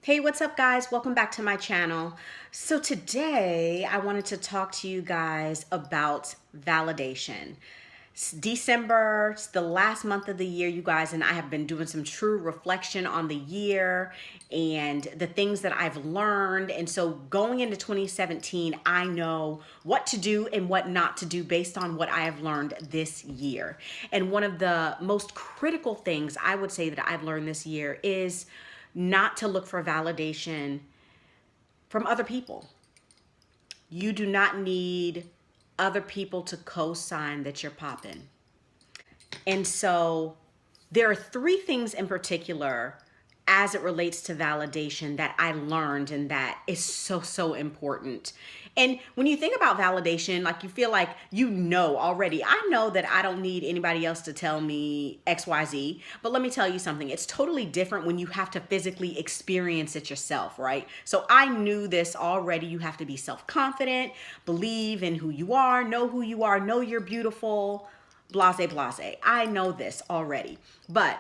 Hey, what's up guys? Welcome back to my channel. So today I wanted to talk to you guys about validation. It's December, it's the last month of the year, you guys, and I have been doing some true reflection on the year and the things that I've learned. And so going into 2017, I know what to do and what not to do based on what I have learned this year. And one of the most critical things I would say that I've learned this year is not to look for validation from other people. You do not need other people to co-sign that you're popping. And so there are three things in particular as it relates to validation that I learned and that is so important. And when you think about validation, like you feel like you know already. I know that I don't need anybody else to tell me XYZ, but let me tell you something. It's totally different when you have to physically experience it yourself, right? So I knew this already. You have to be self-confident, believe in who you are, know you're beautiful, blase blase. I know this already. But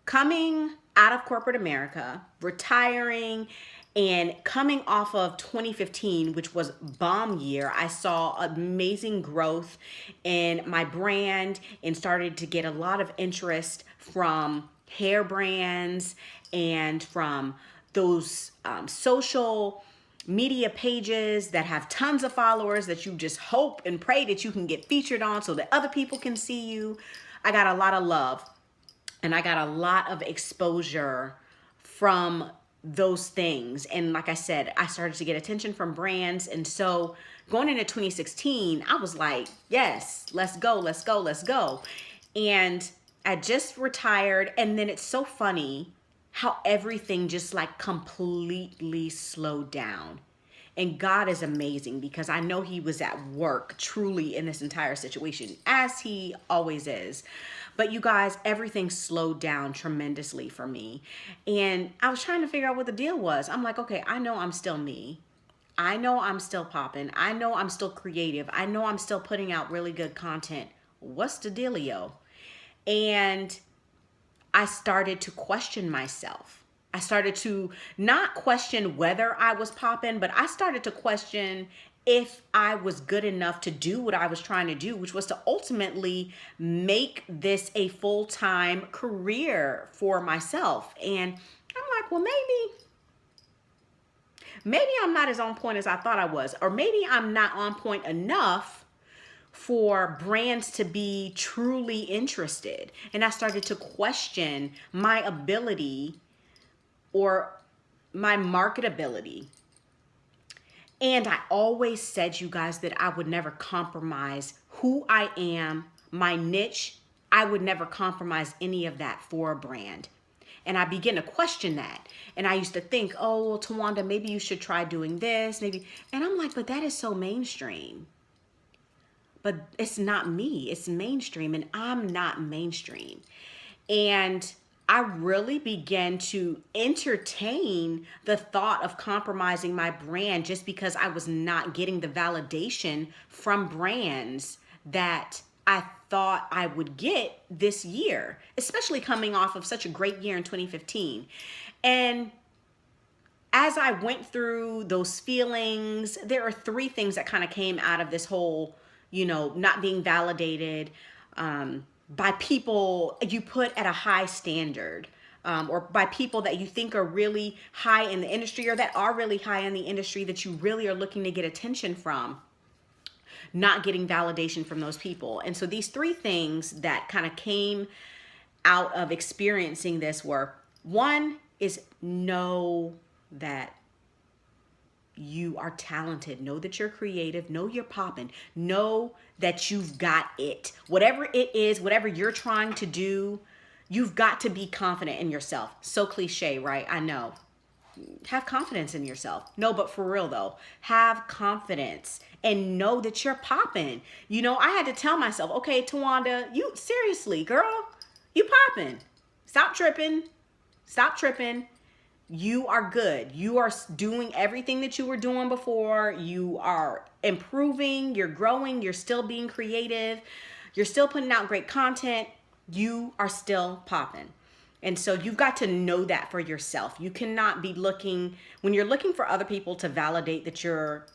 coming out of corporate America, retiring, and coming off of 2015, which was bomb year, I saw amazing growth in my brand and started to get a lot of interest from hair brands and from those social media pages that have tons of followers that you just hope and pray that you can get featured on so that other people can see you. I got a lot of love and I got a lot of exposure from those things. And like I said, I started to get attention from brands. And so going into 2016, I was like, yes, let's go, let's go, let's go. And I just retired. And then it's so funny how everything just like completely slowed down. And God is amazing because I know he was at work truly in this entire situation, as he always is. But you guys, everything slowed down tremendously for me. And I was trying to figure out what the deal was. I'm like, okay, I know I'm still me. I know I'm still popping. I know I'm still creative. I know I'm still putting out really good content. What's the dealio? And I started to question myself. I started to not question whether I was popping, but I started to question if I was good enough to do what I was trying to do, which was to ultimately make this a full-time career for myself. And I'm like, well, maybe I'm not as on point as I thought I was, or maybe I'm not on point enough for brands to be truly interested. And I started to question my ability or my marketability. And I always said, you guys, that I would never compromise who I am, my niche. I would never compromise any of that for a brand. And I began to question that. And I used to think, oh, well, Tawanda, maybe you should try doing this, maybe. And I'm like, but that is so mainstream. But it's not me, it's mainstream, and I'm not mainstream. And I really began to entertain the thought of compromising my brand just because I was not getting the validation from brands that I thought I would get this year, especially coming off of such a great year in 2015. And as I went through those feelings, there are three things that kind of came out of this whole, not being validated by people you put at a high standard, or by people that you think are really high in the industry or that are really high in the industry that you really are looking to get attention from, not getting validation from those people. And so these three things that kind of came out of experiencing this were, one is know that you are talented. Know that you're creative. Know you're popping. Know that you've got it. Whatever it is, whatever you're trying to do, you've got to be confident in yourself. So cliche, right? I know. Have confidence in yourself. No, but for real though, have confidence and know that you're popping. I had to tell myself, okay, Tawanda, you seriously, girl, you popping. Stop tripping. Stop tripping. You are good. You are doing everything that you were doing before. You are improving, you're growing, you're still being creative, you're still putting out great content. You are still popping. And so you've got to know that for yourself. You cannot be looking, when you're looking for other people to validate that you're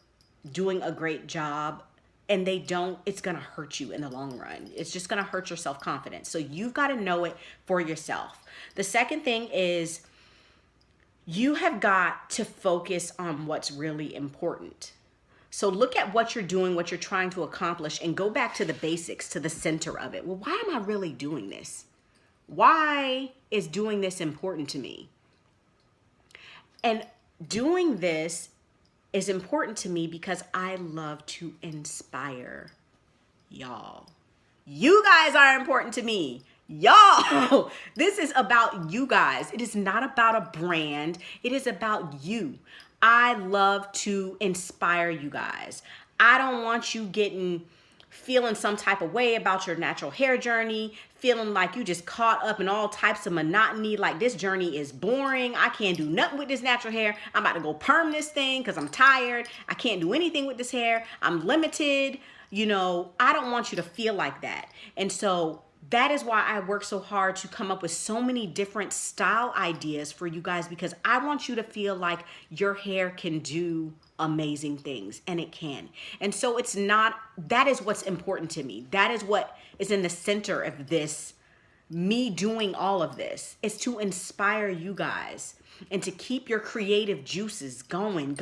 doing a great job and they don't, it's going to hurt you in the long run. It's just going to hurt your self-confidence. So you've got to know it for yourself. The second thing is you have got to focus on what's really important. So look at what you're doing, what you're trying to accomplish, and go back to the basics, to the center of it. Well, why am I really doing this? Why is doing this important to me? And doing this is important to me because I love to inspire y'all. You guys are important to me. Y'all, this is about you guys. It is not about a brand. It is about you. I love to inspire you guys. I don't want you feeling some type of way about your natural hair journey, feeling like you just caught up in all types of monotony, like this journey is boring. I can't do nothing with this natural hair. I'm about to go perm this thing because I'm tired. I can't do anything with this hair. I'm limited. I don't want you to feel like that. And so that is why I work so hard to come up with so many different style ideas for you guys, because I want you to feel like your hair can do amazing things, and it can. And so that is what's important to me. That is what is in the center of this, me doing all of this, is to inspire you guys and to keep your creative juices going,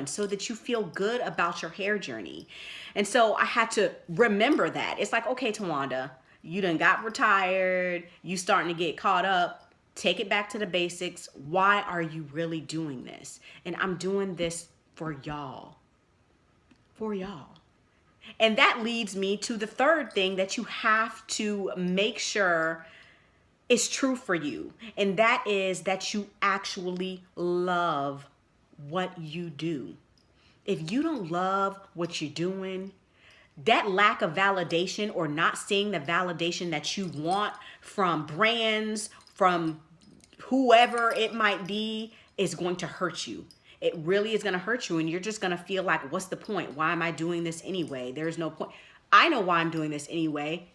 so that you feel good about your hair journey. And so I had to remember that. It's like, okay, Tawanda, you done got retired. You starting to get caught up. Take it back to the basics. Why are you really doing this? And I'm doing this for y'all. For y'all. And that leads me to the third thing that you have to make sure is true for you. And that is that you actually love what you do. If you don't love what you're doing, that lack of validation, or not seeing the validation that you want from brands, from whoever it might be, is going to hurt you. It really is going to hurt you. And you're just going to feel like, what's the point? Why am I doing this anyway? There's no point. I know why I'm doing this anyway.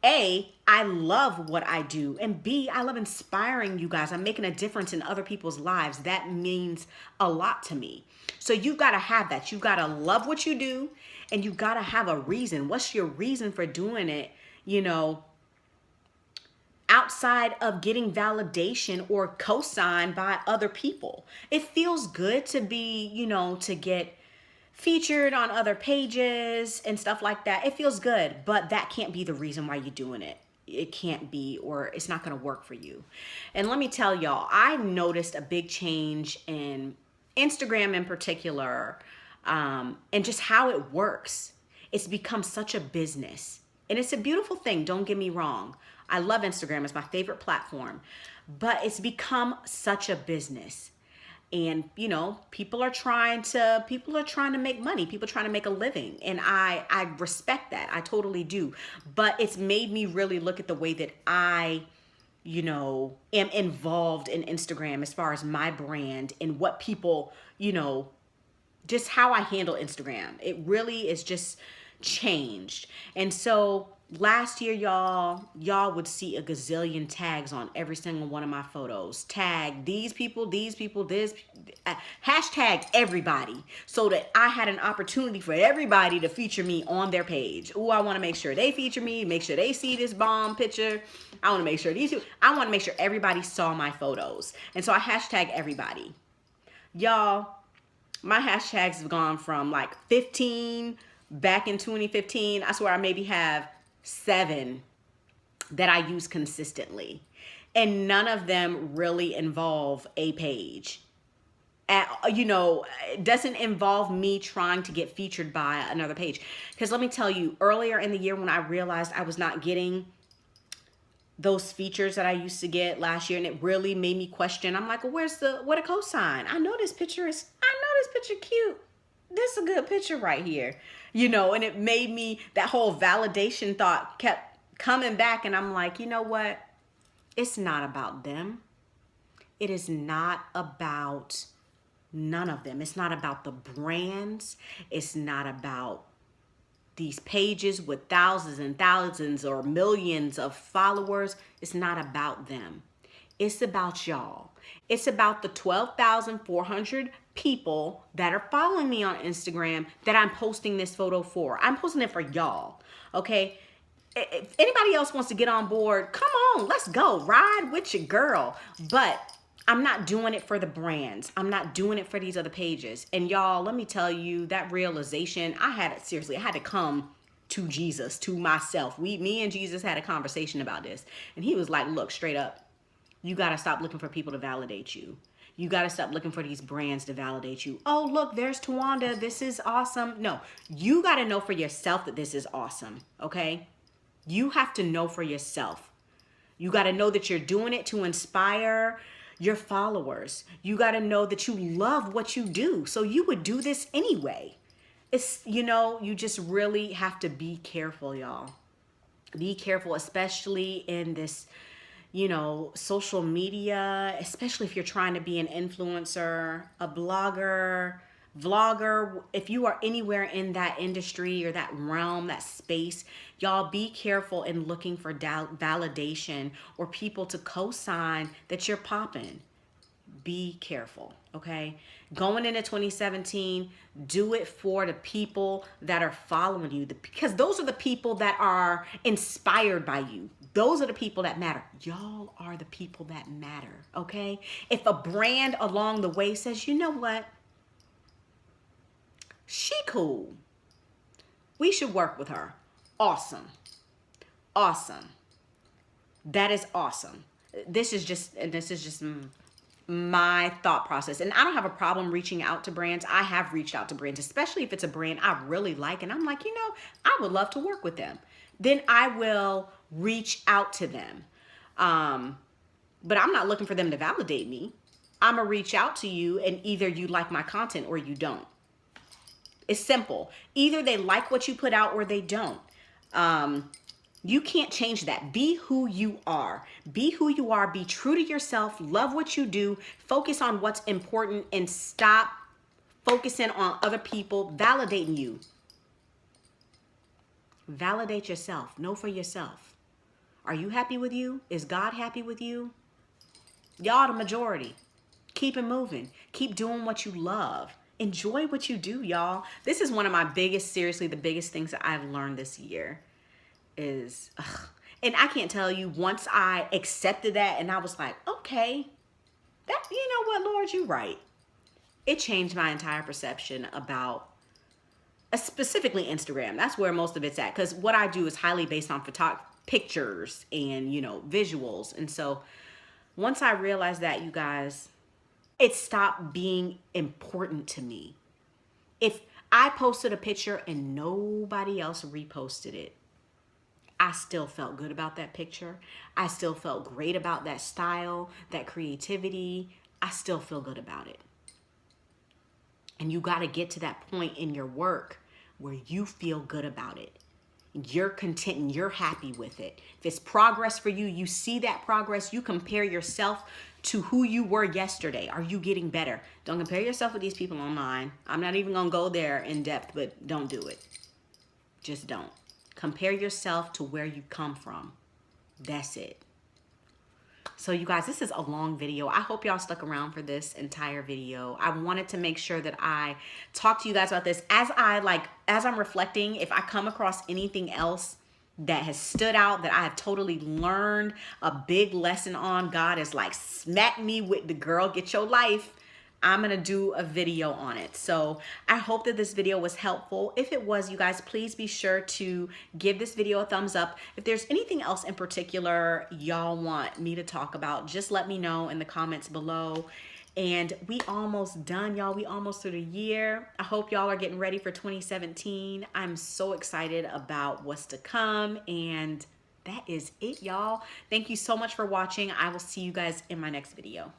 A, I love what I do. And B, I love inspiring you guys. I'm making a difference in other people's lives. That means a lot to me. So you've got to have that. You've got to love what you do, and you've got to have a reason. What's your reason for doing it? Outside of getting validation or co-signed by other people. It feels good to be, to get featured on other pages and stuff like that. It feels good, but that can't be the reason why you're doing it. It can't be, or it's not going to work for you. And let me tell y'all, I noticed a big change in Instagram in particular, and just how it works. It's become such a business, and it's a beautiful thing. Don't get me wrong. I love Instagram. It's my favorite platform, but it's become such a business. And, people are trying to make money. People are trying to make a living. And I respect that. I totally do. But it's made me really look at the way that I, am involved in Instagram as far as my brand and what people, just how I handle Instagram. It really is just changed. And so last year, y'all would see a gazillion tags on every single one of my photos. Tag these people, this, hashtag everybody, so that I had an opportunity for everybody to feature me on their page. Oh, I want to make sure they feature me, make sure they see this bomb picture. I want to make sure I want to make sure everybody saw my photos. And so I hashtag everybody. Y'all, my hashtags have gone from like 15 back in 2015. I swear I maybe have 7 that I use consistently, and none of them really involve a page. It doesn't involve me trying to get featured by another page. Because let me tell you, earlier in the year when I realized I was not getting those features that I used to get last year, and it really made me question. I'm like, well, what a cosign? I know this picture cute. This is a good picture right here. And it made me, that whole validation thought kept coming back, and I'm like, you know what? It's not about them. It is not about none of them. It's not about the brands. It's not about these pages with thousands and thousands or millions of followers. It's not about them. It's about y'all. It's about the 12,400 people that are following me on Instagram that I'm posting this photo for. I'm posting it for y'all, okay? If anybody else wants to get on board, come on, let's go. Ride with your girl. But I'm not doing it for the brands. I'm not doing it for these other pages. And y'all, let me tell you, that realization, I had to come to Jesus, to myself. Me and Jesus had a conversation about this. And he was like, look, straight up, you got to stop looking for people to validate you. You got to stop looking for these brands to validate you. Oh, look, there's Tawanda. This is awesome. No, you got to know for yourself that this is awesome, okay? You have to know for yourself. You got to know that you're doing it to inspire your followers. You got to know that you love what you do. So you would do this anyway. It's, you just really have to be careful, y'all. Be careful, especially in this, social media, especially if you're trying to be an influencer, a blogger, vlogger. If you are anywhere in that industry or that realm, that space, y'all be careful in looking for validation or people to co-sign that you're popping. Be careful, okay? Going into 2017, do it for the people that are following you, because those are the people that are inspired by you. Those are the people that matter. Y'all are the people that matter, okay? If a brand along the way says, you know what? She cool. We should work with her. Awesome. Awesome. That is awesome. This is just my thought process. And I don't have a problem reaching out to brands. I have reached out to brands, especially if it's a brand I really like. And I'm like, I would love to work with them. Then I will reach out to them. But I'm not looking for them to validate me. I'm going to reach out to you, and either you like my content or you don't. It's simple. Either they like what you put out or they don't. You can't change that. Be who you are. Be who you are. Be true to yourself. Love what you do. Focus on what's important and stop focusing on other people validating you. Validate yourself. Know for yourself. Are you happy with you? Is God happy with you? Y'all the majority. Keep it moving. Keep doing what you love. Enjoy what you do, y'all. This is one of my seriously, the biggest things that I've learned this year is, and I can't tell you, once I accepted that and I was like, okay, that, you know what, Lord, you're right. It changed my entire perception about specifically Instagram. That's where most of it's at. Because what I do is highly based on pictures and, visuals. And so once I realized that, you guys, it stopped being important to me. If I posted a picture and nobody else reposted it, I still felt good about that picture. I still felt great about that style, that creativity. I still feel good about it. And you got to get to that point in your work where you feel good about it. You're content and you're happy with it. If it's progress for you, you see that progress, you compare yourself to who you were yesterday. Are you getting better? Don't compare yourself with these people online. I'm not even going to go there in depth, but don't do it. Just don't. Compare yourself to where you come from. That's it. So you guys, this is a long video. I hope y'all stuck around for this entire video. I wanted to make sure that I talk to you guys about this as I'm reflecting. If I come across anything else that has stood out, that I have totally learned a big lesson on, God is like, smack me with the girl, get your life, I'm going to do a video on it. So I hope that this video was helpful. If it was, you guys, please be sure to give this video a thumbs up. If there's anything else in particular y'all want me to talk about, just let me know in the comments below. And we almost done, y'all. We almost through the year. I hope y'all are getting ready for 2017. I'm so excited about what's to come. And that is it, y'all. Thank you so much for watching. I will see you guys in my next video.